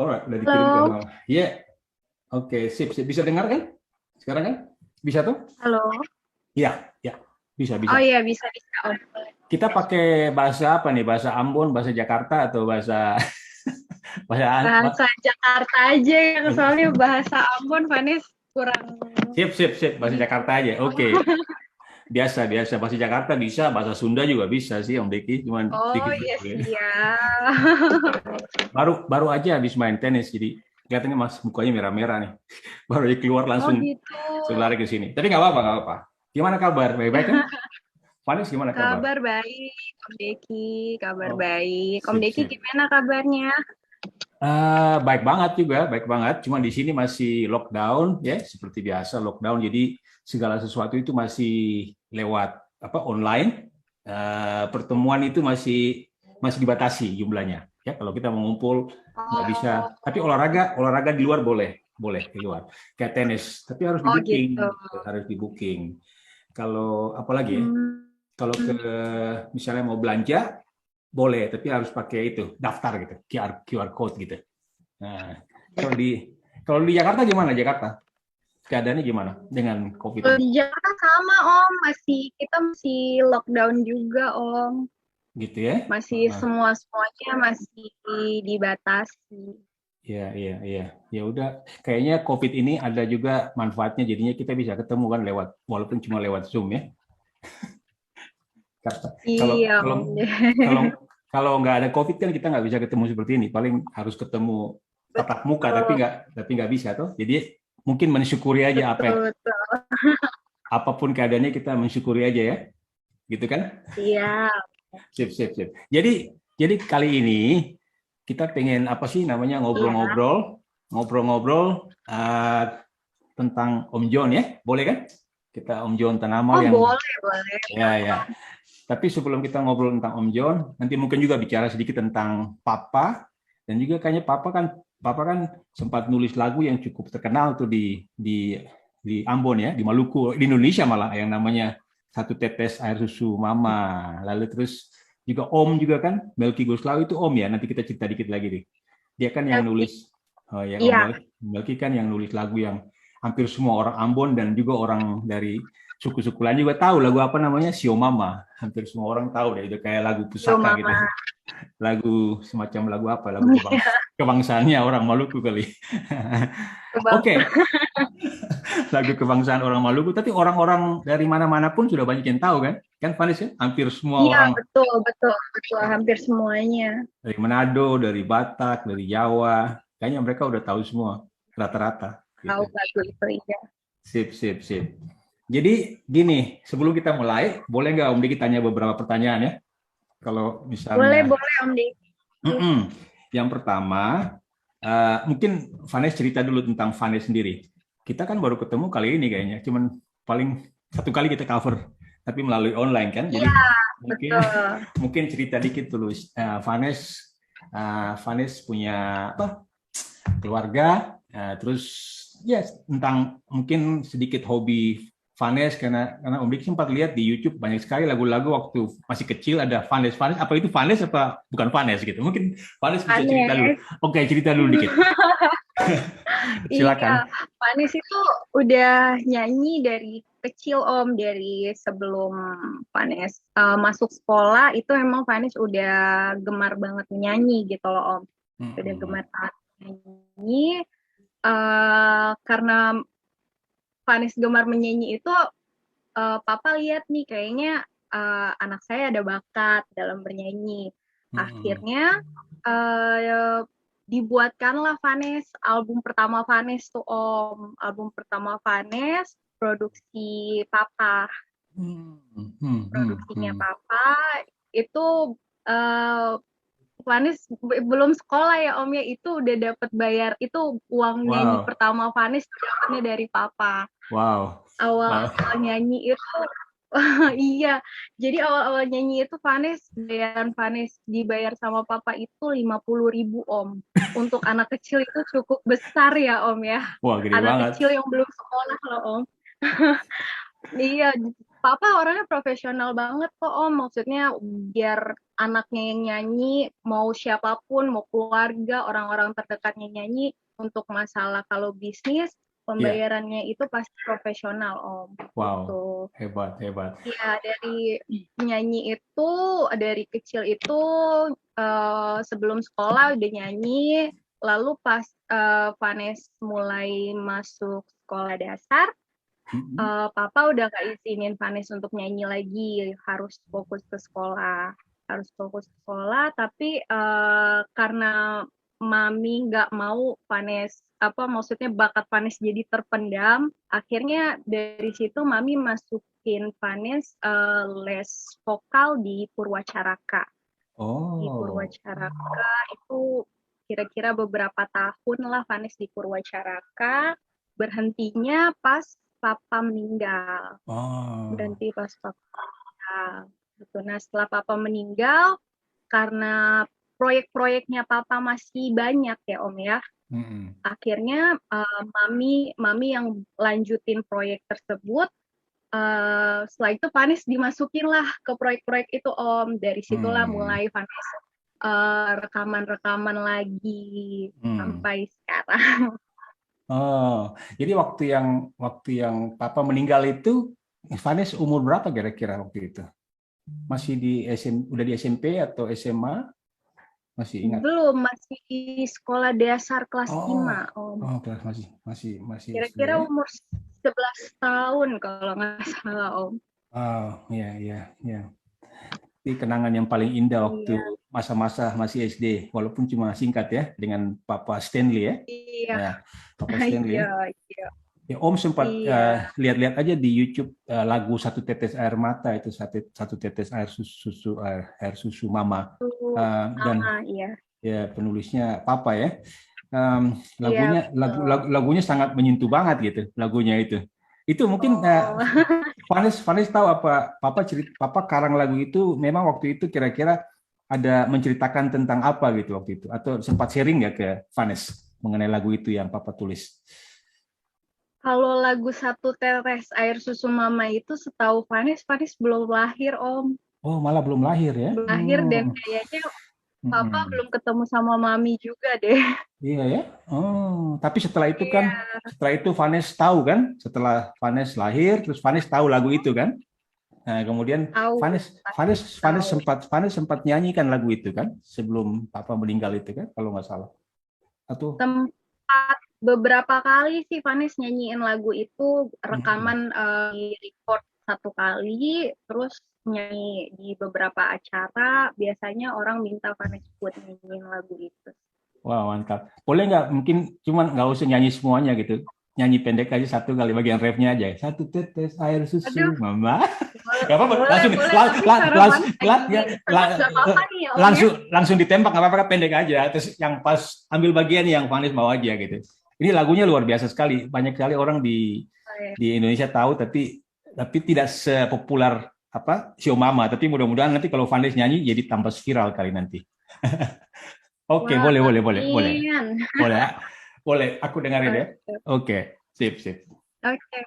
Alright, udah dikirim ke Halo, Mama. Iya, oke, sip, sip. Bisa dengar kan? Sekarang kan? Bisa tuh? halo. Iya, ya, bisa, bisa. Oh iya bisa bisa Om. Kita pakai bahasa apa nih? Bahasa Ambon, bahasa Jakarta, atau bahasa Bahasa Jakarta aja yang bahasa- soalnya bahasa Ambon Vanis kurang Sip, sip, sip. Bahasa ini. Jakarta aja. Oke, biasa, biasa. Bahasa Jakarta bisa, bahasa Sunda juga bisa sih, Om Deki. Cuman Oh sedikit iya berbeda. siap. Baru aja habis main tenis, jadi kelihatannya Mas mukanya merah-merah nih. Baru aja keluar Oh langsung gitu. lari ke sini. Tapi nggak apa-apa, nggak apa-apa. Gimana kabar? Baik-baik kan? Vanis gimana kabar? Kabar baik, Om Deki. Kabar Oh, baik. Om sip, Deki sip. gimana kabarnya? Baik banget juga, baik banget. Cuma di sini masih lockdown, ya, seperti biasa lockdown. Jadi segala sesuatu itu masih lewat apa online. Pertemuan itu masih masih dibatasi jumlahnya. Ya, kalau kita mengumpul nggak bisa. Oh, Tapi olahraga, olahraga di luar boleh, boleh di luar. Kayak tenis, tapi harus di oh booking, gitu. harus di booking. Kalau apalagi ya? Hmm. Kalau ke misalnya mau belanja boleh, tapi harus pakai itu daftar gitu, QR code gitu. Nah, kalau di kalau di Jakarta gimana Jakarta? Keadaannya gimana dengan COVID Kalau ini? di Jakarta sama Om, kita masih lockdown juga Om. Gitu ya? Masih Heeh. semuanya masih dibatasi. Iya, iya, iya. Ya udah, kayaknya COVID ini ada juga manfaatnya. Jadinya kita bisa ketemu kan lewat, walaupun cuma lewat Zoom ya. Kalau Iya, kalau Om. kalau kalau nggak ada COVID kan kita nggak bisa ketemu seperti ini. Paling harus ketemu tatap muka, Betul, tapi nggak bisa tuh. Jadi mungkin mensyukuri aja betul, betul. apapun keadaannya kita mensyukuri aja ya, gitu kan? Iya, Sip, sip, sip. Jadi kali ini kita pengen apa sih namanya iya. ngobrol-ngobrol tentang Om John ya, boleh kan? Kita Om John Tanamal Oh, yang boleh, boleh. ya ya. Tapi sebelum kita ngobrol tentang Om John, nanti mungkin juga bicara sedikit tentang Papa dan juga kayaknya Papa kan sempat nulis lagu yang cukup terkenal tuh di Ambon ya, di Maluku, di Indonesia malah yang namanya Satu Tetes Air Susu Mama. Lalu terus juga Om juga kan, Melki Guslau itu Om ya. Nanti kita cerita dikit lagi deh. Dia kan yang Oke. nulis, oh ya Om Iya, Melki kan yang nulis lagu yang hampir semua orang Ambon dan juga orang dari suku-suku lain juga tahu lagu apa namanya Sio Mama. Hampir semua orang tahu deh, itu kayak lagu yo pusaka gitu. Mama. Lagu semacam lagu apa? Lagu kebangsaannya orang Maluku kali. Bang. Oke, lagu kebangsaan orang Maluku, tapi orang-orang dari mana-mana pun sudah banyak yang tahu kan? Kan Vanis ya? Hampir semua Iya, orang betul, betul, betul. Hampir semuanya dari Manado, dari Batak, dari Jawa, kayaknya mereka udah tahu semua rata-rata tahu gitu. lagu itu, iya. Sip, sip, sip. Jadi gini, sebelum kita mulai, boleh nggak Om Diki tanya beberapa pertanyaan ya? Kalau Boleh, misalnya, boleh, Om Diki. yang pertama, mungkin Vanes cerita dulu tentang Vanes sendiri. Kita kan baru ketemu kali ini kayaknya, cuman paling satu kali kita cover, tapi melalui online kan. Iya, Jadi mungkin betul. mungkin cerita dikit dulu. Vanes punya apa? Keluarga, terus ya tentang mungkin sedikit hobi Vanes karena Om Dik sempat lihat di YouTube banyak sekali lagu-lagu waktu masih kecil ada Vanes Vanes apa itu Vanes apa bukan Vanes gitu mungkin Vanes bisa cerita dulu. Aneh. Oke, cerita dulu dikit, Iya, silakan. Vanis itu udah nyanyi dari kecil Om, dari sebelum Vanis masuk sekolah itu emang Vanis udah gemar banget menyanyi gitu loh Om. Udah gemar banget menyanyi. Karena Vanis gemar menyanyi itu, Papa lihat nih kayaknya anak saya ada bakat dalam bernyanyi. Akhirnya dibuatkanlah Vanes, album pertama Vanes tuh Om. Album pertama Vanes, produksinya Papa itu uh, Vanes belum sekolah ya Om ya, itu udah dapat bayar, itu uang nyanyi Wow, pertama Vanes dapatnya dari Papa. wow, wow. Awal-awal nyanyi itu iya, jadi awal-awal nyanyi itu bayaran Vanes dibayar sama papa itu 50.000 Om. Untuk anak kecil itu cukup besar ya Om ya. Wah, gede Anak banget. kecil yang belum sekolah loh Om. Iya, Papa orangnya profesional banget kok Om. Maksudnya biar anaknya yang nyanyi, mau siapapun, mau keluarga, orang-orang terdekatnya nyanyi, untuk masalah kalau bisnis, Iya, pembayarannya itu pasti profesional Om. wow, Gitu. hebat, hebat. Ya, dari nyanyi itu, dari kecil itu sebelum sekolah udah nyanyi, lalu pas Vanes mulai masuk sekolah dasar, Mm-mm. Papa udah nggak izinin Vanes untuk nyanyi lagi, harus fokus ke sekolah, harus fokus ke sekolah. Tapi karena Mami nggak mau Vanes, apa maksudnya bakat Vanes jadi terpendam, akhirnya dari situ Mami masukin Vanes les vokal di Purwacaraka. Di Oh, Purwacaraka itu kira-kira beberapa tahun lah Vanes di Purwacaraka, berhentinya pas papa meninggal. oh, Berhenti pas papa meninggal. Gitu. Nah, setelah papa meninggal, karena proyek-proyeknya papa masih banyak ya Om ya, mm-mm. akhirnya mami yang lanjutin proyek tersebut. Setelah itu Vanes dimasukin lah ke proyek-proyek itu Om. Dari situlah Hmm, mulai Vanes rekaman-rekaman lagi hmm. sampai sekarang. Oh, jadi waktu yang Papa meninggal itu, Vanes umur berapa kira-kira waktu itu? Masih di udah di SMP atau SMA? Masih ingat? Belum, masih di sekolah dasar kelas Oh, 5 Om. oh, kelas masih SD Kira-kira ya? umur 11 tahun kalau nggak salah Om. Oh, ya, ya, ya. Ini kenangan yang paling indah waktu Iya, masa-masa masih SD, walaupun cuma singkat ya, dengan Papa Stanley ya. iya, Ya, Papa Stanley ya. iya, iya, Ya, Om sempat iya. lihat-lihat aja di YouTube lagu Satu Tetes Air Mata itu satu tetes air susu mama. Tuh, Dan iya, ya penulisnya Papa ya. iya Lagunya betul. lagunya sangat menyentuh banget gitu lagunya itu. Itu mungkin Oh, Vanes tahu apa Papa karang lagu itu memang waktu itu kira-kira ada menceritakan tentang apa gitu waktu itu atau sempat sharing ya ke Vanes mengenai lagu itu yang Papa tulis. kalau lagu Satu Tetes Air Susu Mama itu setahu Vanes belum lahir Om. Oh, malah belum lahir ya? Belum lahir dan Hmm. kayaknya Papa Mm-mm. belum ketemu sama Mami juga deh. Iya ya. Oh, tapi Iya, setelah itu Vanes tahu kan? Setelah Vanes lahir, terus Vanes tahu lagu itu kan? Nah, kemudian tahu, Vanes pasti tahu. Vanes sempat nyanyikan lagu itu kan sebelum Papa meninggal itu kan kalau nggak salah. Atau Tempat beberapa kali sih Vanes nyanyiin lagu itu, mm-mm. rekaman di record satu kali, terus nyanyi di beberapa acara, biasanya orang minta Vanes buat nyanyiin lagu itu. Wah, mantap. Boleh nggak mungkin cuman nggak usah nyanyi semuanya gitu. Nyanyi pendek aja satu kali bagian refnya aja. Satu tetes air susu Aduh, mama. Gak apa-apa, boleh, langsung boleh, tapi suara Vanes kayak gini, la, pedas gak apa-apa nih ya Om ya? langsung ditembak nggak apa-apa pendek aja. Terus yang pas ambil bagian yang Vanis mau aja gitu. Ini lagunya luar biasa sekali. Banyak sekali orang di Indonesia tahu tapi tidak sepopuler apa Show Mama. Tapi mudah-mudahan nanti kalau Vanis nyanyi jadi tambah viral kali nanti. Oke, Wah, boleh, boleh, boleh, boleh, amin. boleh, boleh. Aku dengarin ya. Oke, Oke, sip, sip. oke.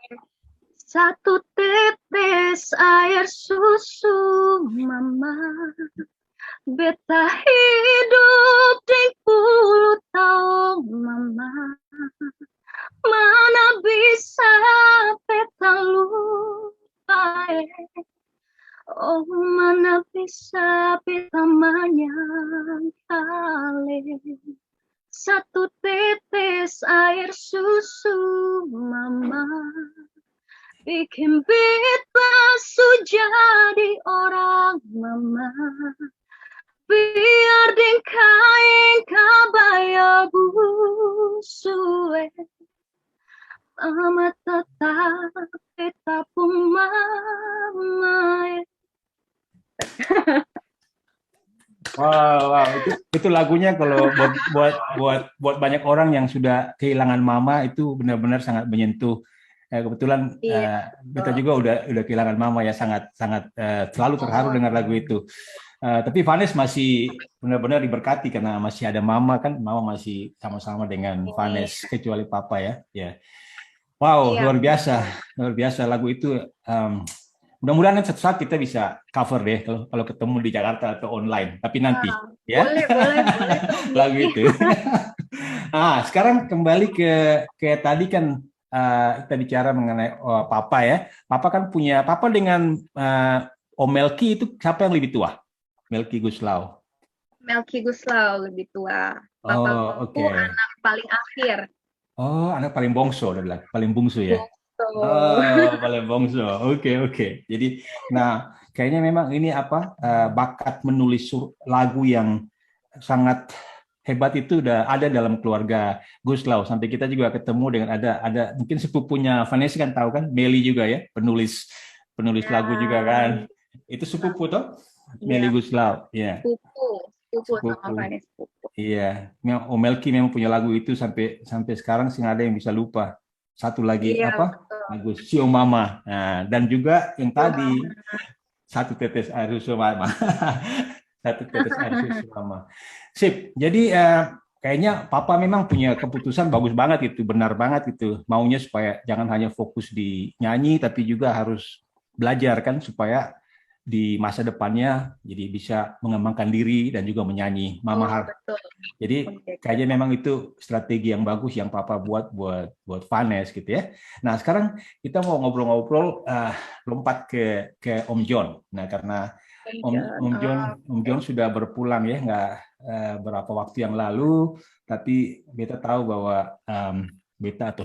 Satu tetes air susu mama, beta hidup di 10 tahun mama, mana bisa beta lupa. Oh, mana bisa beta menyangkali satu tetes air susu mama bikin beta jadi orang mama. Biar ding kain kabaya busue, mama tetap tetap mama. Wow, wow, itu lagunya kalau buat banyak orang yang sudah kehilangan mama itu benar-benar sangat menyentuh. Kebetulan Iya, kita juga udah kehilangan mama ya sangat sangat selalu terharu oh, dengar lagu itu. Tapi Vanes masih benar-benar diberkati karena masih ada mama kan, mama masih sama-sama dengan ini, Vanes kecuali papa ya. Ya. Wow, iya betul. luar biasa lagu itu. em, Mudah-mudahan suatu saat kita bisa cover deh kalau ketemu di Jakarta atau online. Tapi nanti, Nah, ya boleh tuh Om lagu Diki. itu. Sekarang kembali ke tadi kan kita bicara mengenai Papa ya. Papa dengan Om Melki itu siapa yang lebih tua? Melki Guslau. Melki Guslau lebih tua. Oh, oke. Papaku anak paling akhir. Oh, anak paling bongso, udah bilang. Paling bungsu ya. Bungsu. Oh, paling bongso. Oke, oke. Jadi, kayaknya memang ini bakat menulis lagu yang sangat hebat itu udah ada dalam keluarga Guslau. Sampai kita juga ketemu dengan ada mungkin sepupunya Vanessa kan tahu kan, Meli juga ya, penulis penulis Ya, lagu juga kan. Itu sepupu toh, Meli iya, Guslau. Ya, sepupu sama sepupu. Vanessa sepupu. Iya, Omelki memang punya lagu itu sampai sampai sekarang sih nggak ada yang bisa lupa. Satu lagi Iya, apa? betul. Lagu Sio Mama. Nah, dan juga yang tadi Cuma, satu tetes air susu mama. Satu tetes air susu mama. Sip. Jadi kayaknya Papa memang punya keputusan bagus banget itu, benar banget itu. Maunya supaya jangan hanya fokus di nyanyi, tapi juga harus belajar kan supaya di masa depannya jadi bisa mengembangkan diri dan juga menyanyi. Mama oh, betul. jadi Oke, kayaknya memang itu strategi yang bagus yang Papa buat Vanes gitu ya. Nah sekarang kita mau ngobrol-ngobrol lompat ke Om John. Nah karena John. Om John sudah berpulang ya nggak berapa waktu yang lalu, tapi Beta tahu bahwa Beta atau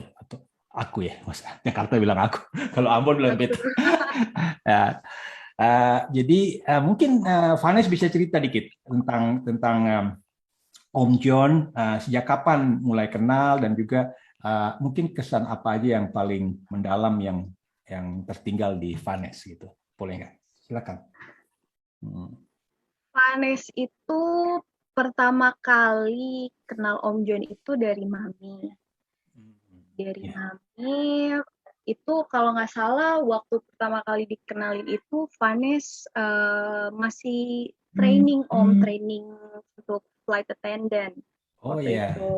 aku ya, Mas Jakarta bilang aku, kalau Ambon bilang Beta. Betul. Ya, jadi mungkin Vanes bisa cerita dikit tentang Om John, sejak kapan mulai kenal dan juga mungkin kesan apa aja yang paling mendalam yang tertinggal di Vanes gitu, boleh nggak? Silakan. Hmm. Vanessa itu pertama kali kenal Om John itu dari Mami. Dari Ya. Mami itu kalau nggak salah waktu pertama kali dikenalin itu Vanessa masih training training untuk flight attendant Oh waktu ya, itu.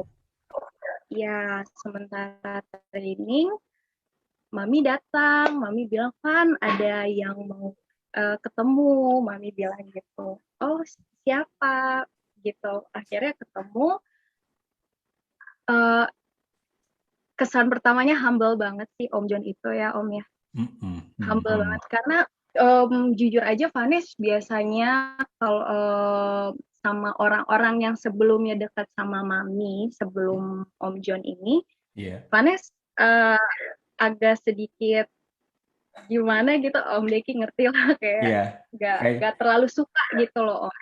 Ya, sementara training, Mami datang, Mami bilang kan ada yang mau ketemu, Mami bilang gitu. Oh, siapa? Gitu. Akhirnya ketemu. Uh, Kesan pertamanya humble banget sih Om John itu ya Om ya. Humble banget karena jujur aja Vanes biasanya kalau sama orang-orang yang sebelumnya dekat sama Mami sebelum Om John ini, Iya. Vanes agak sedikit gimana gitu Om Deki ngerti lah kayak Iya, kayak nggak terlalu suka gitu loh Om.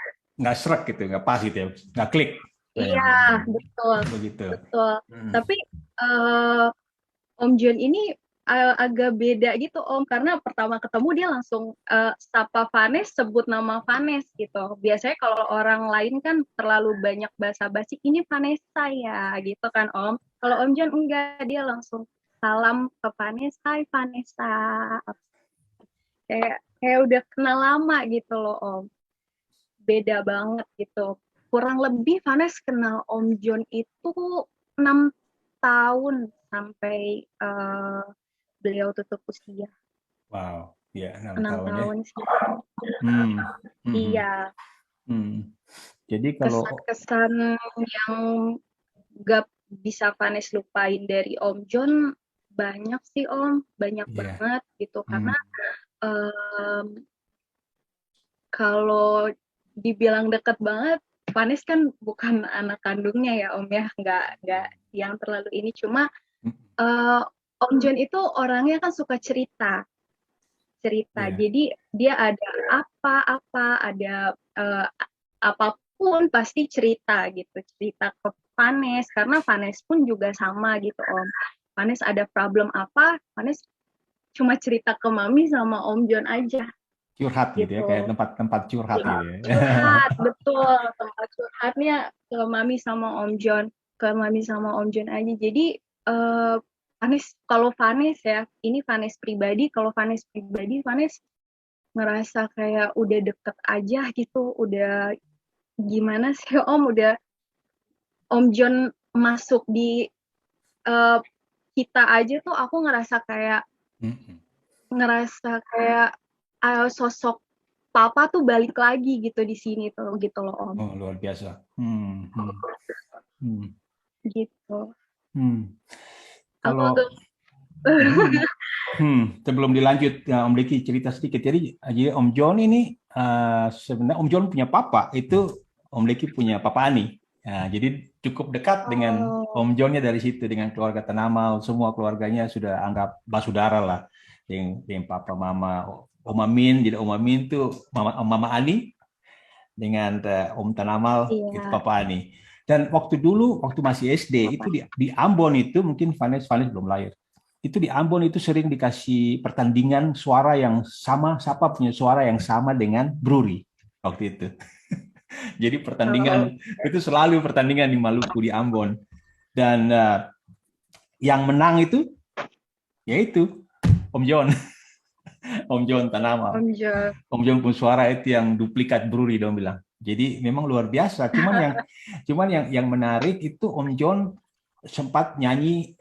nggak serak gitu, nggak pas gitu ya, nggak klik. Iya betul Begitu. betul. Hmm. Tapi Om John ini agak beda gitu Om karena pertama ketemu dia langsung sapa Vanes sebut nama Vanes gitu. Biasanya kalau orang lain kan terlalu banyak basa-basi ini Vanessa ya gitu kan Om. Kalau Om John enggak dia langsung salam ke Vanessa, Hai Vanessa. Kayak udah kenal lama gitu loh Om. Beda banget gitu. Kurang lebih Vanes kenal Om John itu 6 tahun sampai beliau tutup usia. Wow, ya 6 tahun ya. tahun sih. Hmm. Hmm. Iya. Hmm. Jadi kalau Kesan-kesan yang gak bisa Vanes lupain dari Om John banyak sih Om, banyak ya, banget gitu. hmm. Karena kalau dibilang deket banget, Vanes kan bukan anak kandungnya ya Om ya, nggak yang terlalu ini. Cuma Om John itu orangnya kan suka cerita. Ya. Jadi dia ada apa-apa, ada apapun pasti cerita gitu, cerita ke Vanes karena Vanes pun juga sama gitu Om. Vanes ada problem apa, Vanes cuma cerita ke Mami sama Om John aja Curhat gitu ya, gitu. kayak tempat curhat gitu ya. Curhat, betul. Tempat curhatnya ke Mami sama Om John, ke Mami sama Om John aja. Jadi kalau Vanes ya, ini Vanes pribadi. Kalau Vanes pribadi, Vanes ngerasa kayak udah deket aja gitu. Udah gimana sih Om? Udah Om John masuk di kita aja tuh aku ngerasa kayak sosok papa tuh balik lagi gitu di sini tuh gitu loh Om. Oh, luar biasa. Hmm. Gitu. Hmm. Aku Kalau agak hmm, sebelum dilanjut, ya, Om Diki cerita sedikit. Jadi Om John ini sebenarnya Om John punya papa itu Om Diki punya papa Ani. Nah, jadi cukup dekat dengan oh Om Johnnya dari situ dengan keluarga Tanamal, semua keluarganya sudah anggap basudara lah dengan papa mama Om Amin. Jadi Om Amin tuh mama Ani dengan Om Tanamal itu iya papa Ani. Dan waktu masih SD papa. itu di Ambon itu mungkin Vanes belum lahir itu di Ambon itu sering dikasih pertandingan suara yang sama, siapa punya suara yang sama dengan Bruri waktu itu. Jadi Oh, pertandingan itu selalu pertandingan di Maluku di Ambon dan yang menang itu yaitu Om John, Om John Tanamal. Om Jo. Om John punya suara itu yang duplikat Bruri dong bilang. Jadi memang luar biasa. Cuman yang menarik itu Om John sempat nyanyi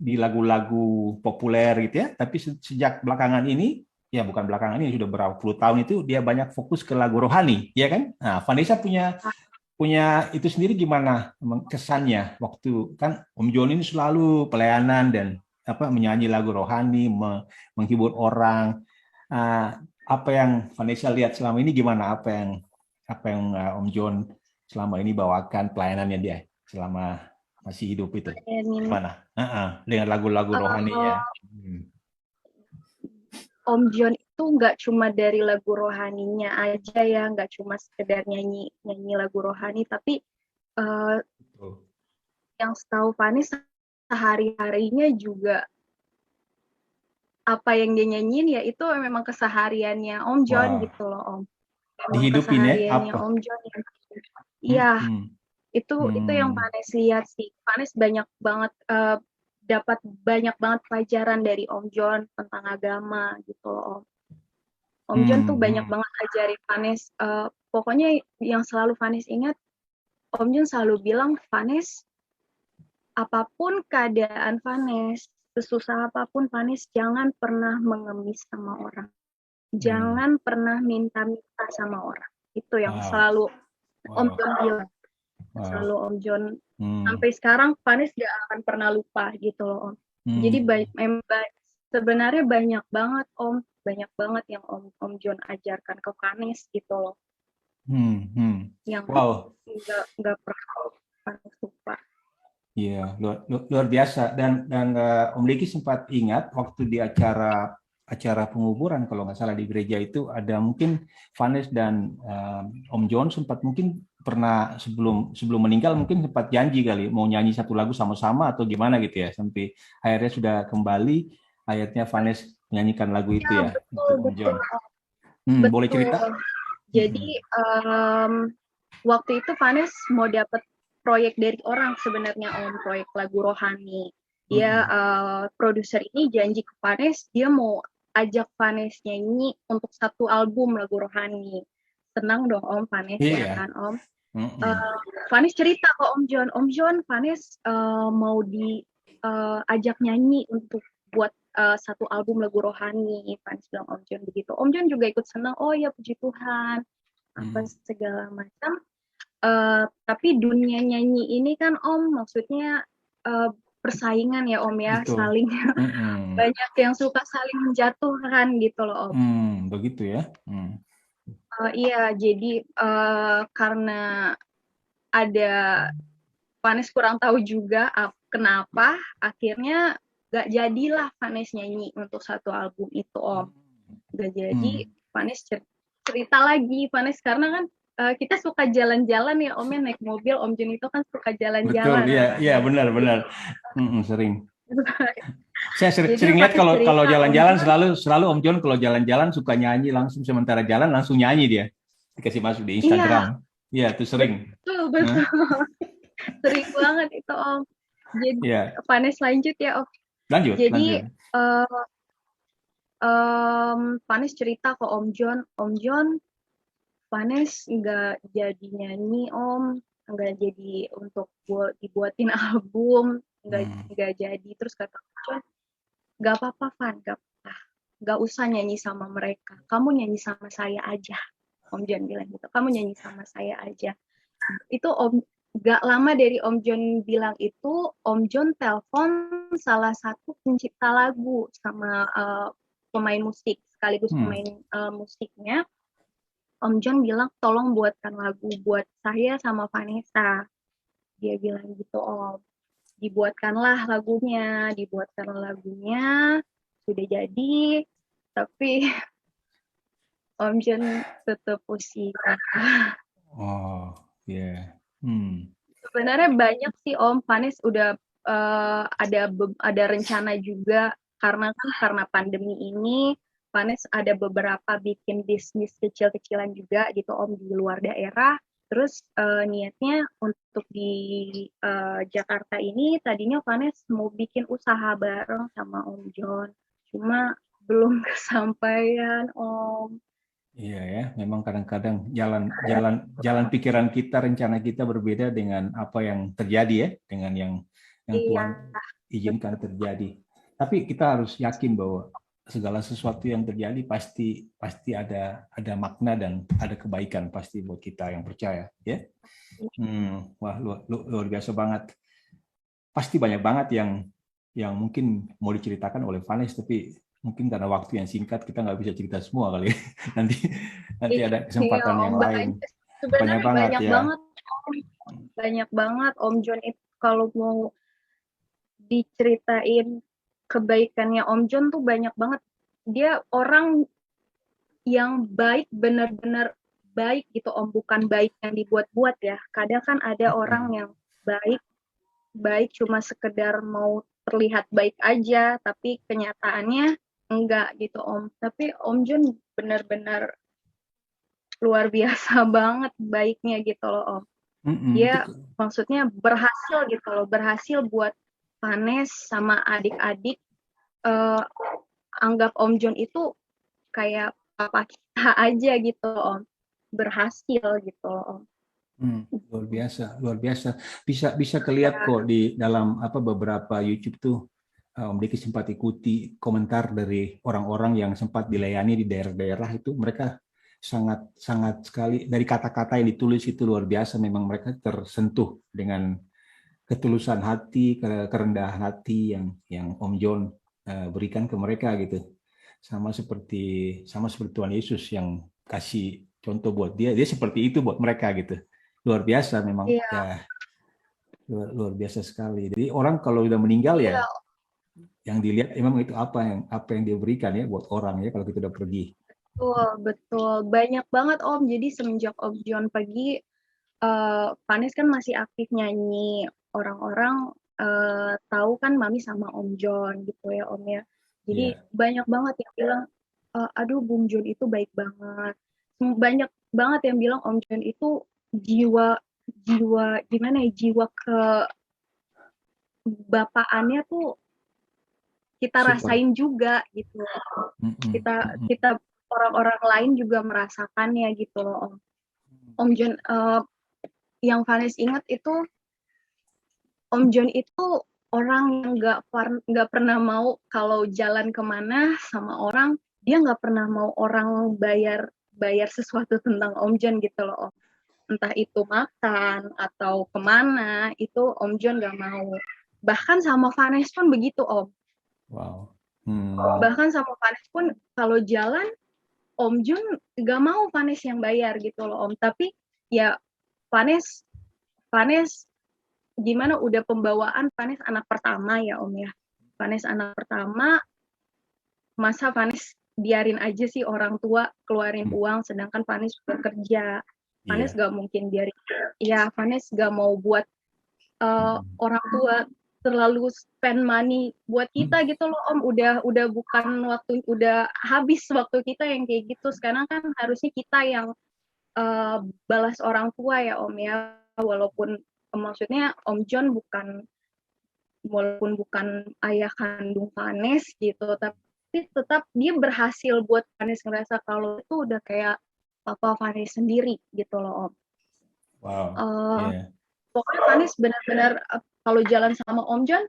di lagu-lagu populer gitu ya. Tapi sejak belakangan ini, ya bukan belakangan ini sudah berapa puluh tahun itu dia banyak fokus ke lagu rohani, ya kan? Nah, Vanessa punya punya itu sendiri gimana kesannya waktu kan Om John ini selalu pelayanan dan apa menyanyi lagu rohani, menghibur orang. Ah, apa yang Vanessa lihat selama ini gimana? Apa yang Om John selama ini bawakan pelayanannya dia selama masih hidup itu Ini gimana? Dengan lagu-lagu rohaninya. eh, Om John itu nggak cuma dari lagu rohaninya aja ya, nggak cuma sekedar nyanyi nyanyi lagu rohani, tapi eh, Betul. yang setahu Fani sehari-harinya juga apa yang dia nyanyiin ya itu memang kesehariannya Om John Wah, gitu loh Om. Memang dihidupin ya kesehariannya apa? Om John yang Hmm, iya hmm, itu yang hmm, Vanes lihat sih. Vanes banyak banget dapat banyak banget pelajaran dari Om John tentang agama gitu loh Om. Om John tuh hmm, banyak hmm. banget ajarin Vanes. Pokoknya yang selalu Vanes ingat, Om John selalu bilang, Vanes, apapun keadaan Vanes, sesusah apapun Vanes, jangan pernah mengemis sama orang. Hmm. Jangan pernah minta-minta sama orang. Itu yang Wow, selalu Om wow, John bilang. wow. Selalu Om John. Hmm, Sampai sekarang Vanes gak akan pernah lupa gitu loh Om. Jadi hmm, sebenarnya banyak banget Om. Banyak banget yang Om John ajarkan ke Vanes gitu loh. hmm, hmm. Yang Wow, nggak pernah Vanes lupa. iya, luar biasa. Dan Om Liki sempat ingat waktu di acara penguburan kalau nggak salah di gereja itu ada mungkin Vanes dan Om John sempat mungkin pernah sebelum sebelum meninggal mungkin sempat janji kali mau nyanyi satu lagu sama-sama atau gimana gitu ya sampai akhirnya sudah kembali akhirnya Vanes menyanyikan lagu itu Ya ya betul untuk Om betul John. Boleh betul. cerita? Jadi waktu itu Vanes mau dapat proyek dari orang sebenarnya Om, proyek lagu rohani. Dia produser ini janji ke Vanes dia mau ajak Vanes nyanyi untuk satu album lagu rohani. Senang dong Om Vanes ya Iya. kan Om. Mm-mm. Vanes cerita ke Om John Vanes mau diajak nyanyi untuk buat satu album lagu rohani. Vanes bilang Om John begitu. Om John juga ikut senang. Oh ya puji Tuhan apa Mm. segala macam. Tapi dunia nyanyi ini kan Om, maksudnya persaingan ya Om ya, Betul. saling Mm-mm. banyak yang suka saling menjatuhkan gitu loh Om. Begitu ya. Iya, jadi karena ada Vanes kurang tahu juga kenapa akhirnya gak jadilah Vanes nyanyi untuk satu album itu Om. Gak jadi, Hmm. Vanes cerita lagi Vanes karena kan kita suka jalan-jalan ya Om ya naik mobil Om Jun itu kan suka Betul, jalan-jalan iya, iya anaknya. benar-benar. Sering. Saya sering, Jadi sering lihat Vanes kalau kalau cerita Om jalan-jalan Jun, selalu Om John kalau jalan-jalan suka nyanyi langsung sementara jalan langsung nyanyi dia. Dikasih masuk di iya Instagram. Iya, itu sering. betul Hah? betul sering banget itu Om. Jadi Iya, Vanes lanjut ya Om. lanjut, Jadi lanjut. uh, Vanes cerita ke Om John Vanes nggak jadi nyanyi Om, nggak jadi untuk dibuatin album, nggak Hmm. nggak jadi. Terus kata John, nggak apa-apa Van, nggak apa-apa. gak usah nyanyi sama mereka, kamu nyanyi sama saya aja. Om John bilang gitu, kamu nyanyi sama saya aja. Itu gak lama dari Om John bilang itu, Om John telepon salah satu pencipta lagu sama pemain musik, sekaligus pemain musiknya. Om John bilang, tolong buatkan lagu buat saya sama Vanessa. Dia bilang gitu, Om. Dibuatkan lagunya, sudah jadi, tapi Om John tetap pusing. Oh, ya. Yeah. Sebenarnya banyak sih Om, Vanes udah ada rencana juga karena pandemi ini, Vanes ada beberapa bikin bisnis kecil-kecilan juga gitu Om di luar daerah. Terus niatnya untuk di Jakarta ini tadinya Vanes mau bikin usaha bareng sama Om John, cuma belum kesampaian Om. Iya ya, memang kadang-kadang jalan pikiran kita, rencana kita berbeda dengan apa yang terjadi ya, dengan yang Iya, Tuhan izinkan terjadi. Tapi kita harus yakin bahwa segala sesuatu yang terjadi pasti ada makna dan ada kebaikan pasti buat kita yang percaya, ya. Wah, luar biasa banget. Pasti banyak banget yang mungkin mau diceritakan oleh Vanes, tapi mungkin karena waktu yang singkat kita nggak bisa cerita semua kali. nanti nanti ada iya kesempatan yang Om, lain. Banyak sebenarnya banget ya. banyak banget Om John itu kalau mau diceritain kebaikannya Om John tuh banyak banget. Dia orang yang baik, benar-benar baik gitu Om, bukan baik yang dibuat-buat ya. Kadang kan ada orang yang baik cuma sekedar mau terlihat baik aja, tapi kenyataannya enggak gitu Om. Tapi Om John benar-benar luar biasa banget baiknya gitu loh Om. Dia maksudnya berhasil gitu loh, berhasil buat Vanes sama adik-adik anggap Om John itu kayak papa kita aja gitu Om, berhasil gitu Om. Luar biasa. Bisa kelihat kok di dalam beberapa YouTube tuh. Om Diki sempat ikuti komentar dari orang-orang yang sempat dilayani di daerah-daerah itu, mereka sangat sangat sekali dari kata-kata yang ditulis itu luar biasa. Memang mereka tersentuh dengan ketulusan hati, kerendahan hati yang Om John berikan ke mereka gitu. Sama seperti Tuhan Yesus yang kasih contoh buat dia seperti itu buat mereka gitu. Luar biasa memang ya, luar biasa sekali. Jadi orang kalau udah meninggal ya, yang dilihat emang itu apa yang dia berikan ya buat orang ya kalau kita udah pergi. Betul. Banyak banget Om. Jadi semenjak Om John pergi, Vanes kan masih aktif nyanyi. Orang-orang tahu kan Mami sama Om John gitu ya Om ya. Jadi banyak banget yang bilang, aduh Bung John itu baik banget. Banyak banget yang bilang Om John itu jiwa gimana ya, jiwa ke bapakannya tuh kita rasain juga gitu. Kita orang-orang lain juga merasakannya gitu loh Om. Om John yang Vanes ingat itu Om John itu orang yang nggak pernah mau kalau jalan kemana sama orang, dia nggak pernah mau orang bayar sesuatu tentang Om John gitu loh Om. Entah itu makan atau kemana, itu Om John nggak mau. Bahkan sama Vanes pun begitu Om. Wow. Bahkan sama Vanes pun kalau jalan Om John nggak mau Vanes yang bayar gitu loh Om. Tapi ya Vanes gimana udah pembawaan Vanes anak pertama ya Om ya. Vanes anak pertama, masa Vanes biarin aja sih orang tua keluarin uang sedangkan Vanes bekerja. Vanes gak mungkin biarin. Ya Vanes gak mau buat orang tua terlalu spend money buat kita gitu loh Om. Udah bukan waktu, udah habis waktu kita yang kayak gitu. Sekarang kan harusnya kita yang balas orang tua ya Om ya. Walaupun maksudnya Om John walaupun bukan ayah kandung Vanes gitu, tapi tetap dia berhasil buat Vanes ngerasa kalau itu udah kayak papa Vanes sendiri gitu loh Om. Wow. Pokoknya Vanes benar-benar kalau jalan sama Om John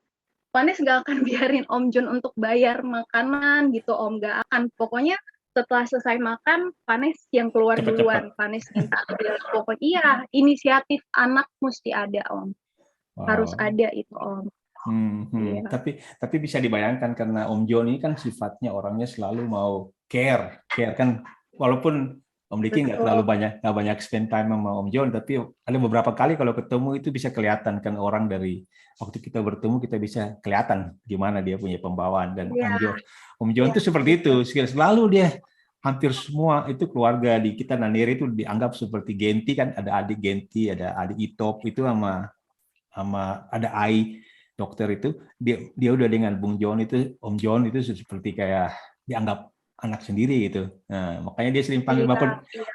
Vanes nggak akan biarin Om John untuk bayar makanan gitu Om, nggak akan. Pokoknya setelah selesai makan, Vanes yang keluar Cepat-cepat. duluan. Vanes minta ambil. Pokoknya iya, inisiatif anak mesti ada Om, harus Wow. ada itu Om. Iya, Tapi bisa dibayangkan karena Om John ini kan sifatnya orangnya selalu mau care kan, walaupun Om Diki betul. nggak banyak spend time sama Om John, tapi ada beberapa kali kalau ketemu itu bisa kelihatan kan orang dari waktu kita bertemu kita bisa kelihatan gimana dia punya pembawaan dan Iya, Om John iya, itu seperti itu, betul. selalu dia hampir semua itu keluarga di kita Naniri itu dianggap seperti Genti kan, ada adik Genti, ada adik Itop itu sama ada Ai dokter itu dia udah dengan Bung John itu Om John itu seperti kayak dianggap anak sendiri gitu. Nah, makanya Iya, iya,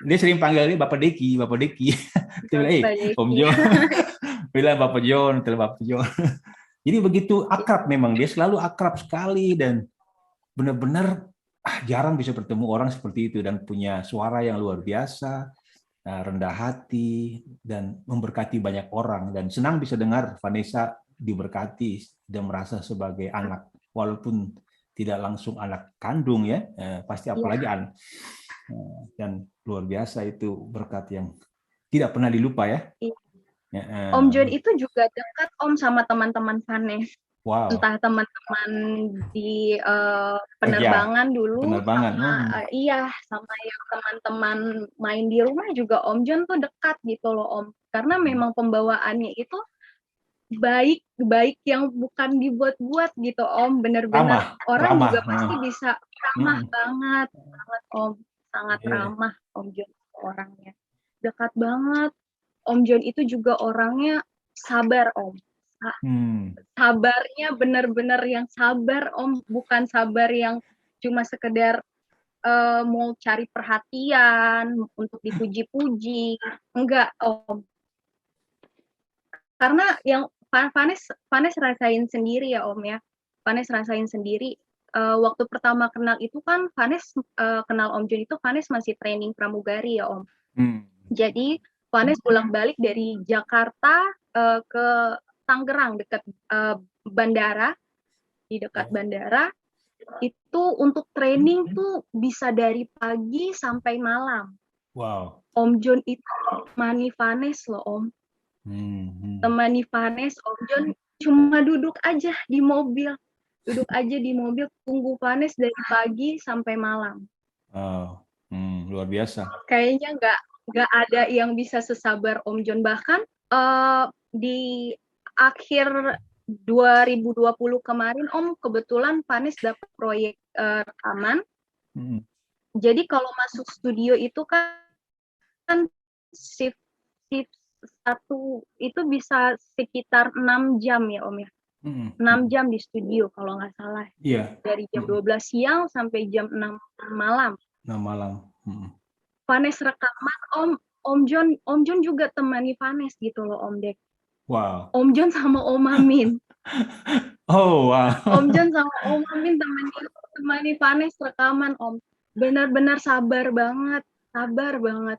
dia sering panggil dia Bapak Deki. Dia bilang, Bapak Om Deki. John, bilang Bapak John, bilang Bapak John. Jadi begitu akrab memang dia selalu akrab sekali dan benar-benar jarang bisa bertemu orang seperti itu dan punya suara yang luar biasa, rendah hati dan memberkati banyak orang dan senang bisa dengar Vanessa diberkati dan merasa sebagai anak walaupun tidak langsung anak kandung ya, pasti apalagi Iya, dan luar biasa itu berkat yang tidak pernah dilupa ya. iya. Ya, Om John itu juga dekat Om sama teman-teman Vanes. wow, Entah teman-teman di kerja penerbangan dulu penerbangan. sama iya sama yang teman-teman main di rumah juga Om John tuh dekat gitu loh Om. Karena memang pembawaannya itu baik baik yang bukan dibuat-buat gitu Om. Bener-bener Ramah, orang ramah. juga pasti bisa ramah banget banget Om. Sangat Yeah. ramah Om John orangnya. Dekat banget. Om John itu juga orangnya sabar Om. Sabarnya benar-benar yang sabar Om, bukan sabar yang cuma sekedar mau cari perhatian untuk dipuji-puji, enggak Om. Karena yang Vanes rasain sendiri ya Om ya, Vanes rasain sendiri. Waktu pertama kenal itu kan Vanes kenal Om John itu Vanes masih training pramugari ya Om. Jadi Vanes bolak-balik dari Jakarta ke Tangerang dekat bandara, di dekat bandara itu untuk training tuh bisa dari pagi sampai malam. Wow. Om John itu temani Vanes loh Om. Temani Vanes, Om John cuma duduk aja di mobil. Duduk aja di mobil tunggu Vanes dari pagi sampai malam. Oh, luar biasa. Kayaknya nggak ada yang bisa sesabar Om John. Bahkan di akhir 2020 kemarin Om kebetulan Vanes dapat proyek rekaman. Jadi kalau masuk studio itu kan shift satu itu bisa sekitar 6 jam ya Om ya. 6 jam di studio kalau nggak salah. Iya. Dari jam 12 siang sampai jam 6 malam. 6 malam. Vanes rekaman Om John juga temani Vanes gitu loh Om Dek. Wow. Om John sama Om Amin. Oh, wow. Om John sama Om Amin temani Vanes rekaman Om. Benar-benar sabar banget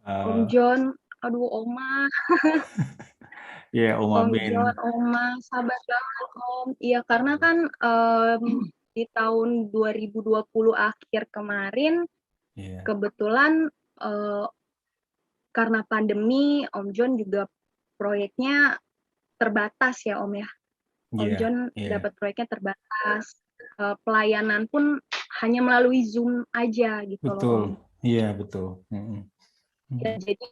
Om John. Aduh Oma. Iya, Om Amin. Om John, Oma, sabar banget Om. Iya karena kan di tahun 2020 akhir kemarin kebetulan karena pandemi Om John juga proyeknya terbatas ya Om ya. Om John dapat proyeknya terbatas. Pelayanan pun hanya melalui Zoom aja gitu betul. loh Om. Iya, betul. Ya, jadi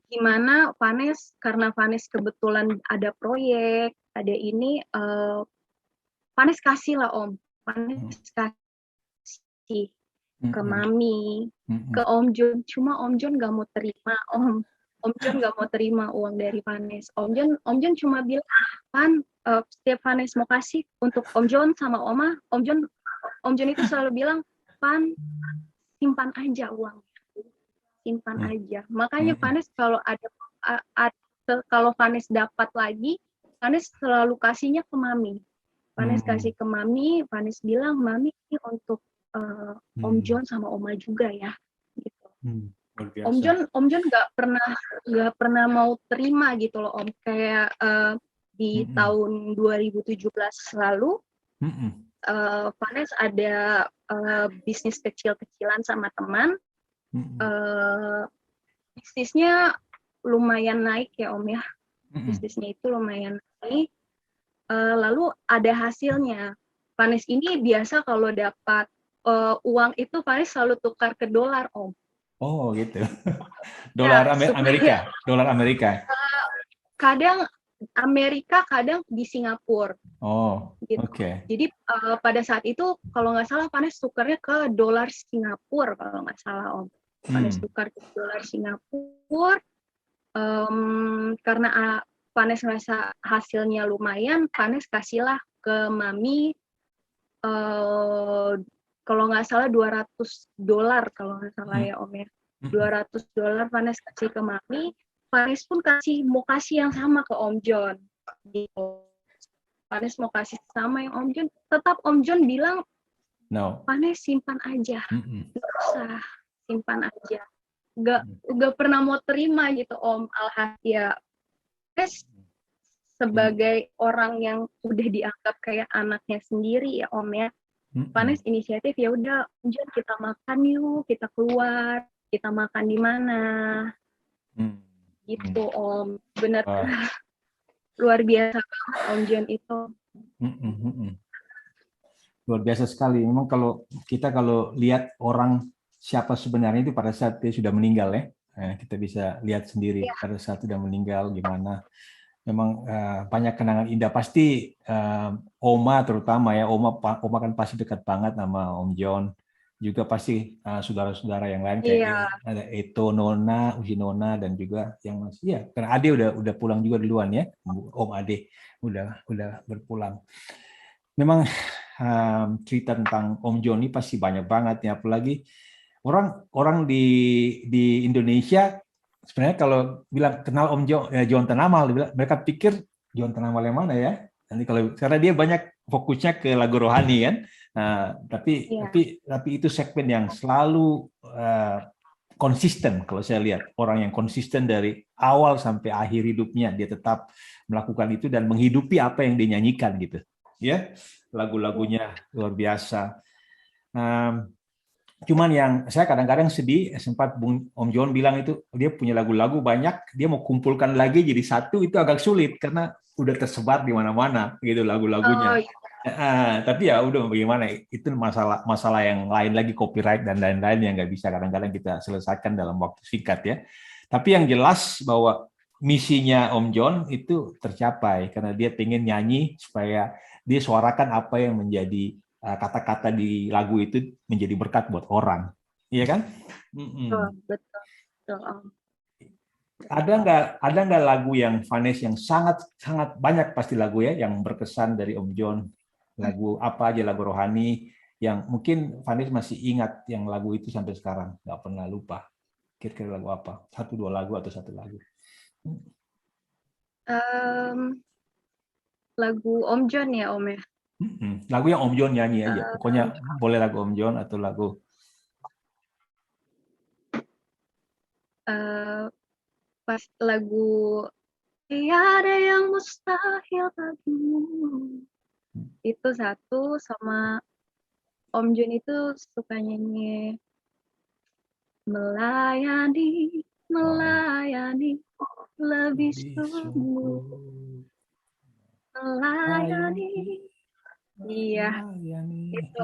gimana Vanes, karena Vanes kebetulan ada proyek, ada ini, Vanes kasih lah Om. Vanes kasih ke Mami, ke Om John. Cuma Om John gak mau terima Om. Om John gak mau terima uang dari Vanes. Om John cuma bilang, Van, setiap Vanes mau kasih untuk Om John sama Oma, Om John itu selalu bilang, Van, simpan aja uangnya. Simpan aja. Makanya Vanes kalau kalau Vanes dapat lagi, Vanes selalu kasihnya ke Mami. Vanes kasih ke Mami, Vanes bilang, Mami ini untuk Om John sama Oma juga ya. Gitu. Om John nggak pernah mau terima gitu loh Om. Kayak di tahun 2017 lalu. Vanes ada bisnis kecil-kecilan sama teman. Bisnisnya lumayan naik ya Om ya. Bisnisnya itu lumayan naik. Lalu ada hasilnya. Vanes ini biasa kalau dapat uang itu Vanes selalu tukar ke dolar Om. Oh gitu. Dolar Amerika, dolar Amerika. Kadang Amerika, kadang di Singapura. Oh, gitu. Oke. Jadi pada saat itu kalau nggak salah Vanes tukarnya ke dolar Singapura kalau nggak salah Om. Vanes tukar ke dolar Singapura. Karena Vanes ngerasa hasilnya lumayan, Vanes kasihlah ke Mami kalau nggak salah $200 kalau nggak salah ya Om ya. $200 Vanes kasih ke Mami. Vanes pun mau kasih yang sama ke Om John. Gitu. Vanes mau kasih sama yang Om John. Tetap Om John bilang, no. Vanes simpan aja. Nggak usah, simpan aja. Nggak pernah mau terima gitu Om. Alhasil Vanes sebagai orang yang udah dianggap kayak anaknya sendiri ya Om ya. Vanes inisiatif, ya udah Om John kita makan yuk, kita keluar, kita makan di mana. Gitu Om, benar-benar luar biasa banget Om John itu. Luar biasa sekali. Memang kalau lihat orang siapa sebenarnya itu pada saat dia sudah meninggal ya, kita bisa lihat sendiri pada saat sudah meninggal gimana. Memang banyak kenangan indah. Pasti Oma terutama ya, Oma kan pasti dekat banget sama Om John. Juga pasti saudara-saudara yang lain kayak ada Eto, Nona, Uji Nona, dan juga yang masih ya, karena Ade udah pulang juga duluan ya, Om Ade udah berpulang. Memang cerita tentang Om John ini pasti banyak banget ya, apalagi orang di Indonesia sebenarnya kalau bilang kenal Om John Tanamal, mereka pikir John Tanamal yang mana ya? Nanti karena dia banyak fokusnya ke lagu rohani kan. Tapi itu segmen yang selalu konsisten. Kalau saya lihat orang yang konsisten dari awal sampai akhir hidupnya, dia tetap melakukan itu dan menghidupi apa yang dia nyanyikan gitu. Ya, lagu-lagunya luar biasa. Cuman yang saya kadang-kadang sedih, sempat Om John bilang itu dia punya lagu-lagu banyak, dia mau kumpulkan lagi jadi satu itu agak sulit karena udah tersebar di mana-mana gitu lagu-lagunya. Tapi ya udah bagaimana, itu masalah yang lain lagi, copyright dan lain-lain yang nggak bisa kadang-kadang kita selesaikan dalam waktu singkat ya. Tapi yang jelas bahwa misinya Om John itu tercapai karena dia pengen nyanyi supaya dia suarakan apa yang menjadi kata-kata di lagu itu menjadi berkat buat orang, iya kan? Betul. Ada nggak lagu yang Vanes yang sangat banyak pasti lagu ya yang berkesan dari Om John? Lagu apa aja, lagu rohani yang mungkin Vanes masih ingat yang lagu itu sampai sekarang nggak pernah lupa. Kira-kira lagu apa? 1-2 lagu atau 1 lagu? Lagu Om John ya Om ya. Lagu yang Om John nyanyi aja. Pokoknya boleh lagu Om John atau lagu pas lagu tiada yang mustahil bagimu itu satu, sama Om John itu suka nyanyi melayani lebih sungguh melayani. Iya, itu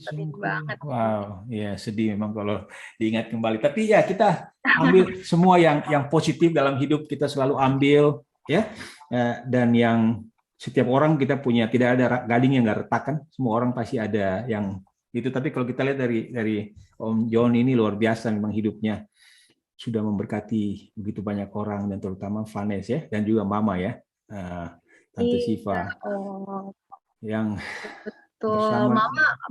sedih banget. Wow, ya sedih memang kalau diingat kembali. Tapi ya kita ambil semua yang positif dalam hidup, kita selalu ambil ya. Dan yang setiap orang kita punya, tidak ada gading yang nggak retak kan. Semua orang pasti ada yang itu. Tapi kalau kita lihat dari Om John ini luar biasa memang hidupnya, sudah memberkati begitu banyak orang dan terutama Vanes ya, dan juga Mama ya, Tante Siva. Yang betul,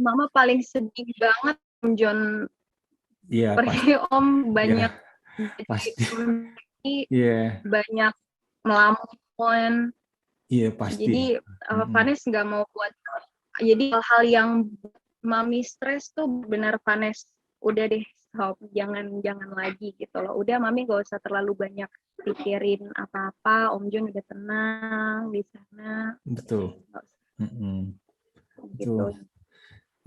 mama paling sedih banget Om John pergi Om, banyak banyak melamun. Iya pasti. Jadi Vanes nggak mau buat, jadi hal-hal yang Mami stres tuh benar Vanes udah deh stop, jangan lagi gitu loh. Udah mami gak usah terlalu banyak pikirin apa-apa, Om John udah tenang di sana. Betul. Nggak usah Betul. gitu.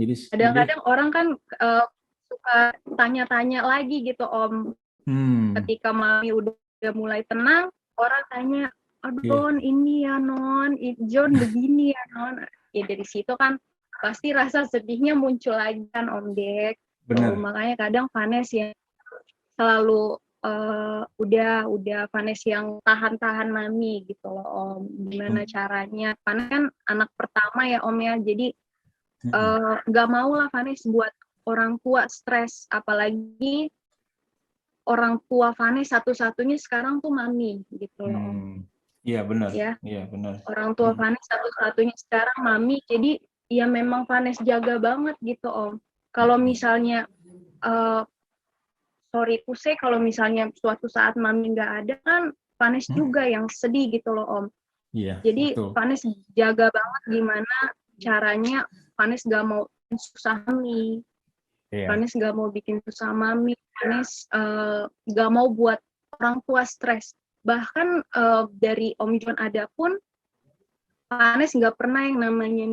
Jadi Kadang-kadang orang kan suka tanya-tanya lagi gitu Om. Ketika mami udah mulai tenang, orang tanya, aduh ini ya non, John begini ya non. Ya dari situ kan pasti rasa sedihnya muncul lagi kan Om Dek. Benar. Makanya kadang Vanes yang selalu udah Vanes yang tahan-tahan mami gitu loh Om. Gimana caranya? Vanes kan anak pertama ya Om ya, jadi nggak mau lah Vanes buat orang tua stres, apalagi orang tua Vanes satu-satunya sekarang tuh mami gitu loh Om. Iya benar. Ya. Iya benar. Orang tua Vanes satu-satunya sekarang mami, jadi ya memang Vanes jaga banget gitu Om. Kalau misalnya sorry to say, kalau misalnya suatu saat mami nggak ada kan Vanes juga yang sedih gitu loh Om. Iya. Jadi Betul. Vanes jaga banget gimana caranya Vanes gak mau susah mami. Vanes gak mau bikin susah mami. Vanes gak mau buat orang tua stres. Bahkan dari Om John ada pun Vanes gak pernah yang namanya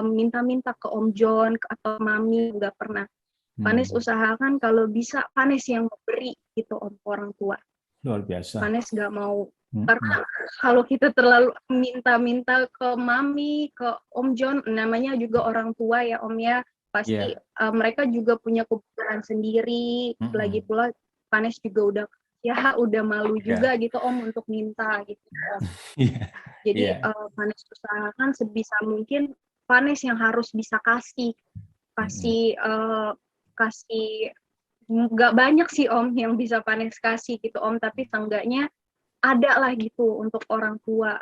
minta-minta ke Om John atau mami, gak pernah. Vanes usahakan kalau bisa Vanes yang memberi gitu Om orang tua. Luar biasa. Vanes gak mau, karena kalau kita terlalu minta-minta ke mami, ke Om John, namanya juga orang tua ya Om ya, pasti mereka juga punya kebutuhan sendiri. Lagi pula Vanes juga udah malu juga gitu Om untuk minta gitu Om. Jadi Vanes usahakan sebisa mungkin Vanes yang harus bisa kasih nggak banyak sih Om yang bisa Vanes kasih gitu Om, tapi seenggaknya ada lah gitu untuk orang tua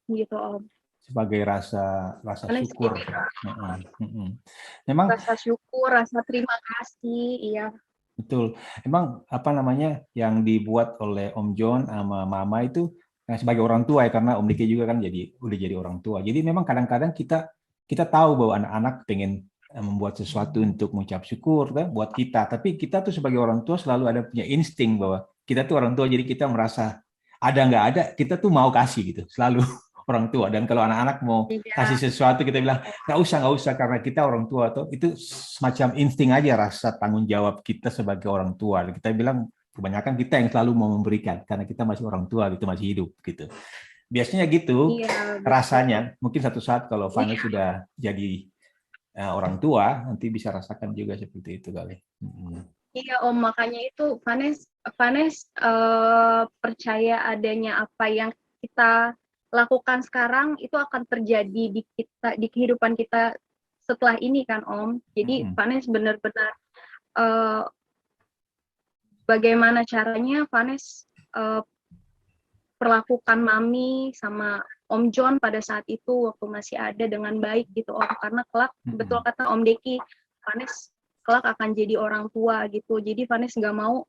gitu Om. Sebagai rasa syukur. Memang rasa syukur, rasa terima kasih, iya. Betul. Emang apa namanya yang dibuat oleh Om John sama Mama itu sebagai orang tua ya, karena Om Diki juga kan udah jadi orang tua. Jadi memang kadang-kadang kita tahu bahwa anak-anak pengen membuat sesuatu untuk mengucap syukur kan buat kita, tapi kita tuh sebagai orang tua selalu ada punya insting bahwa kita tuh orang tua, jadi kita merasa ada nggak ada kita tuh mau kasih gitu selalu orang tua. Dan kalau anak-anak mau kasih sesuatu kita bilang nggak usah karena kita orang tua, atau itu semacam insting aja, rasa tanggung jawab kita sebagai orang tua. Kita bilang kebanyakan kita yang selalu mau memberikan karena kita masih orang tua gitu, masih hidup gitu. Biasanya gitu rasanya. Mungkin satu saat kalau Vanes sudah jadi orang tua nanti bisa rasakan juga seperti itu kali. Iya Om, makanya itu Vanes percaya adanya apa yang kita lakukan sekarang itu akan terjadi di kehidupan kita setelah ini kan Om. Jadi Vanes benar-benar bagaimana caranya Vanes perlakukan mami sama Om John pada saat itu waktu masih ada dengan baik gitu Om, karena kelak betul kata Om Deki, Vanes kelak akan jadi orang tua gitu. Jadi Vanes nggak mau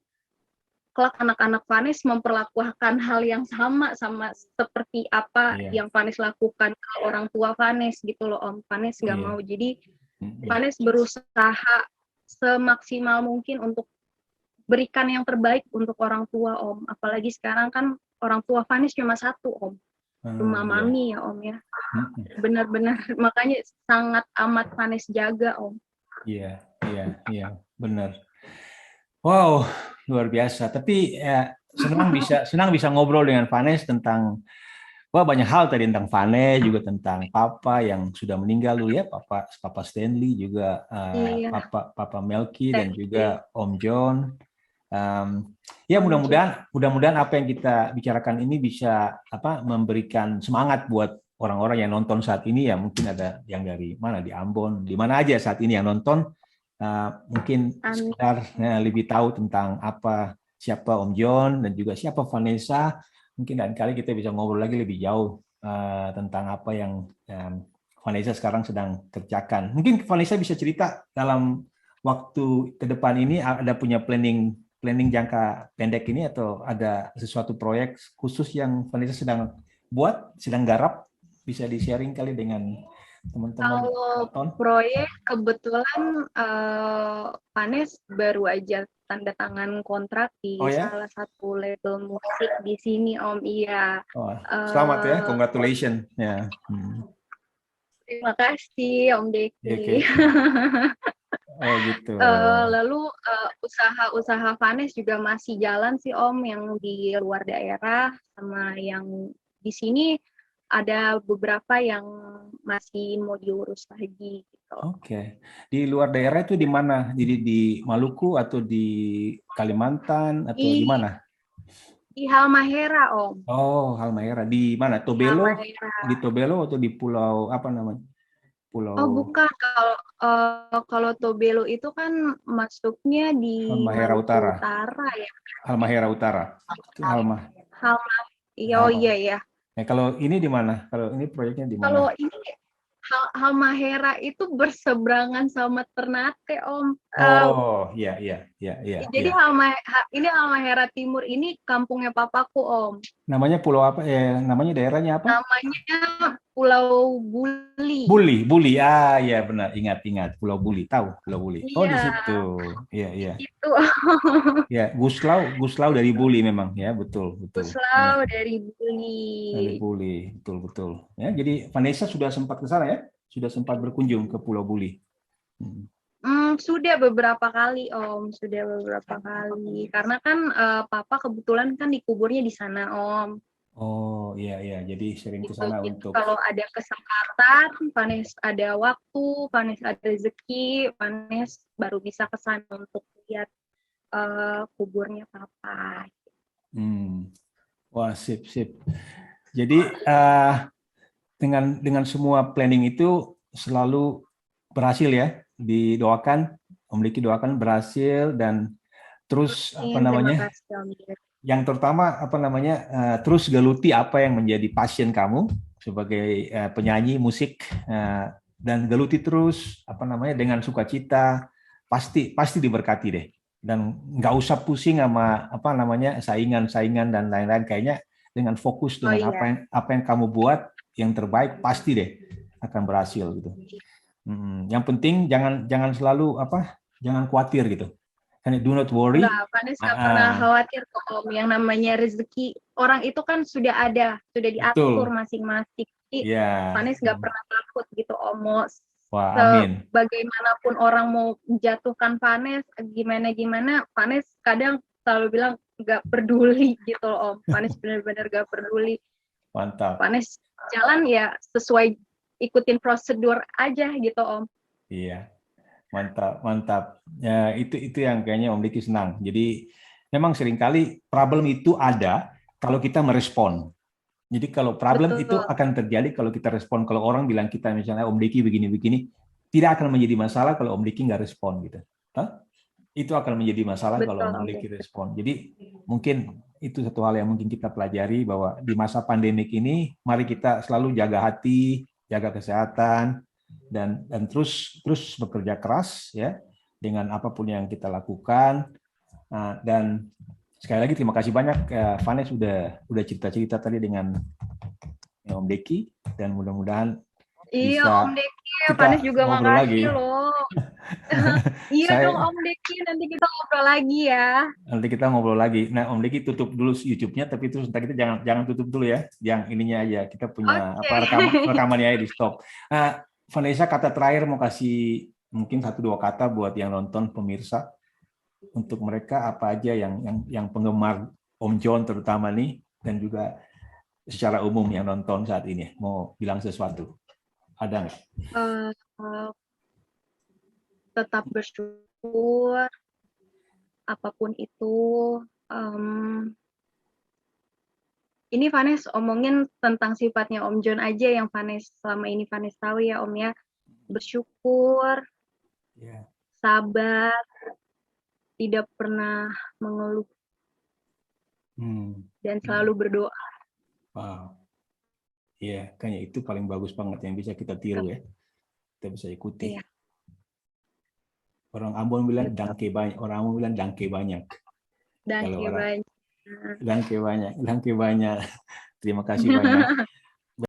kelak anak-anak Vanes memperlakukan hal yang sama seperti apa yang Vanes lakukan ke orang tua Vanes gitu loh Om. Vanes nggak mau. Jadi Vanes berusaha semaksimal mungkin untuk berikan yang terbaik untuk orang tua Om. Apalagi sekarang kan orang tua Vanes cuma satu Om. Cuma mami ya Om ya. Benar-benar makanya sangat amat Vanes jaga Om. Iya, benar. Wow, luar biasa. Tapi senang bisa ngobrol dengan Vanes tentang banyak hal tadi, tentang Vanes juga, tentang Papa yang sudah meninggal dulu ya, Papa Stanley juga, Papa Melky dan juga Om John. Ya mudah-mudahan apa yang kita bicarakan ini bisa memberikan semangat buat orang-orang yang nonton saat ini ya. Mungkin ada yang dari mana, di Ambon, di mana aja saat ini yang nonton, mungkin sekedar lebih tahu tentang siapa Om John dan juga siapa Vanessa. Mungkin lain kali kita bisa ngobrol lagi lebih jauh tentang apa yang Vanessa sekarang sedang kerjakan. Mungkin Vanessa bisa cerita dalam waktu ke depan ini ada punya planning jangka pendek ini, atau ada sesuatu proyek khusus yang Vanessa sedang garap, bisa di-sharing kali dengan teman-teman Kalau nonton? proyek kebetulan Vanes baru aja tanda tangan kontrak Oh di ya? salah satu label musik di sini Om. Iya. Oh, selamat ya, Eh, congratulations. Ya. Terima kasih Om Ya, Deki. oke. Oh gitu. Lalu usaha-usaha Vanes juga masih jalan sih Om, yang di luar daerah sama yang di sini ada beberapa yang masih mau diurus lagi gitu. Oke. Di luar daerah itu di mana? Di Maluku atau di Kalimantan atau di Di mana? di Halmahera Om, Oh, Halmahera. Di mana? di Tobelo? Halmahera. Di Tobelo atau di pulau apa namanya? Oh Pulau bukan, kalau Tobelo itu kan masuknya di Halmahera Maluku Utara. Utara ya. Halmahera Utara. Halma, oh iya Halma. ya. Kalau ini di mana? Kalau ini proyeknya di mana? Kalau ini Halmahera itu berseberangan sama Ternate, Om. Oh, iya, iya, iya, iya, Jadi iya. ini Halmahera Timur ini kampungnya papaku, Om. Namanya pulau apa? Namanya daerahnya apa? Namanya Pulau Buli. Buli, Buli. Ah, ya benar. Ingat, Pulau Buli. Tahu Pulau Buli. Oh, di Iya, situ. Iya, iya. itu Ya, Guslau dari Buli memang ya, betul, betul. Ya, Puslau dari dari Buli. Buli, betul, betul. Ya, jadi Vanessa sudah sempat ke sana ya? Sudah sempat berkunjung ke Pulau Buli. Hmm. Sudah beberapa kali, Om. Sudah beberapa kali. Karena kan Papa kebetulan kan dikuburnya di sana, Om. Oh, iya, iya. Jadi sering ke Gitu. sana Jadi untuk kalau ada kesempatan, Vanes ada waktu, Vanes ada rezeki, Vanes baru bisa ke sana untuk lihat kuburnya Papa. hmm. Wah, sip, sip. Jadi dengan semua planning itu selalu berhasil ya. Didoakan, Om Diki doakan berhasil dan terus apa Terima namanya? kasih, Om. Yang terutama apa namanya? Terus geluti apa yang menjadi passion kamu sebagai penyanyi musik dan geluti terus apa namanya dengan sukacita pasti diberkati deh dan nggak usah pusing sama apa namanya saingan-saingan dan lain-lain kayaknya dengan fokus Oh dengan iya. apa yang kamu buat yang terbaik pasti deh akan berhasil gitu. Yang penting jangan jangan selalu apa jangan khawatir gitu. Kan do not worry. Enggak, Vanes nggak pernah Ah, khawatir kok, Om. Yang namanya rezeki orang itu kan sudah ada, sudah diatur betul. masing-masing. Jadi Ya. Vanes nggak pernah takut gitu, Om. Mau Wah, amin. sebagaimanapun orang mau menjatuhkan Vanes, gimana-gimana, Vanes kadang selalu bilang nggak peduli gitu loh, Om. Vanes benar-benar nggak peduli. Mantap. Vanes jalan ya sesuai ikutin prosedur aja gitu, Om. Iya. Mantap, mantap. Ya, itu yang kayaknya Om Diki senang. Jadi memang seringkali problem itu ada kalau kita merespon. Jadi kalau problem itu Betul, akan terjadi kalau kita respon. Kalau orang bilang kita misalnya Om Diki begini-begini, tidak akan menjadi masalah kalau Om Diki nggak respon gitu. Hah? Itu akan menjadi masalah kalau betul, Om Om. Diki respon. Jadi mungkin itu satu hal yang mungkin kita pelajari bahwa di masa pandemik ini mari kita selalu jaga hati, jaga kesehatan dan terus terus bekerja keras ya dengan apapun yang kita lakukan. Dan sekali lagi terima kasih banyak Vanes udah cerita-cerita tadi dengan Om Deki dan mudah-mudahan Iya, Om bisa Deki, Vanes kita juga ngobrol makasih lagi. loh. Iya dong Saya Om Deki, nanti kita ngobrol lagi ya. nanti kita ngobrol lagi. Nah, Om Deki tutup dulu YouTube-nya, tapi terus nanti kita jangan jangan tutup dulu ya. Yang ininya aja kita punya Oke. apa rekamannya aja di stop. Vanessa kata terakhir mau kasih mungkin 1-2 kata buat yang nonton pemirsa untuk mereka apa aja yang penggemar Om John terutama nih dan juga secara umum yang nonton saat ini mau bilang sesuatu. Ada nggak? Uh, uh, Tetap bersyukur apapun itu. Um, ini Vanes omongin tentang sifatnya Om John aja yang Vanes selama ini Vanes tahu ya Om ya. Bersyukur, Yeah. sabar, tidak pernah mengeluh dan selalu berdoa. Wow. Iya, kayaknya itu paling bagus banget yang bisa kita tiru ya. Kita bisa ikuti. Iya, Orang Ambon bilang betul. dangke banyak, orang Ambon bilang dangke banyak. Dan Kalau orang banyak. dangke banyak. Terima kasih banyak.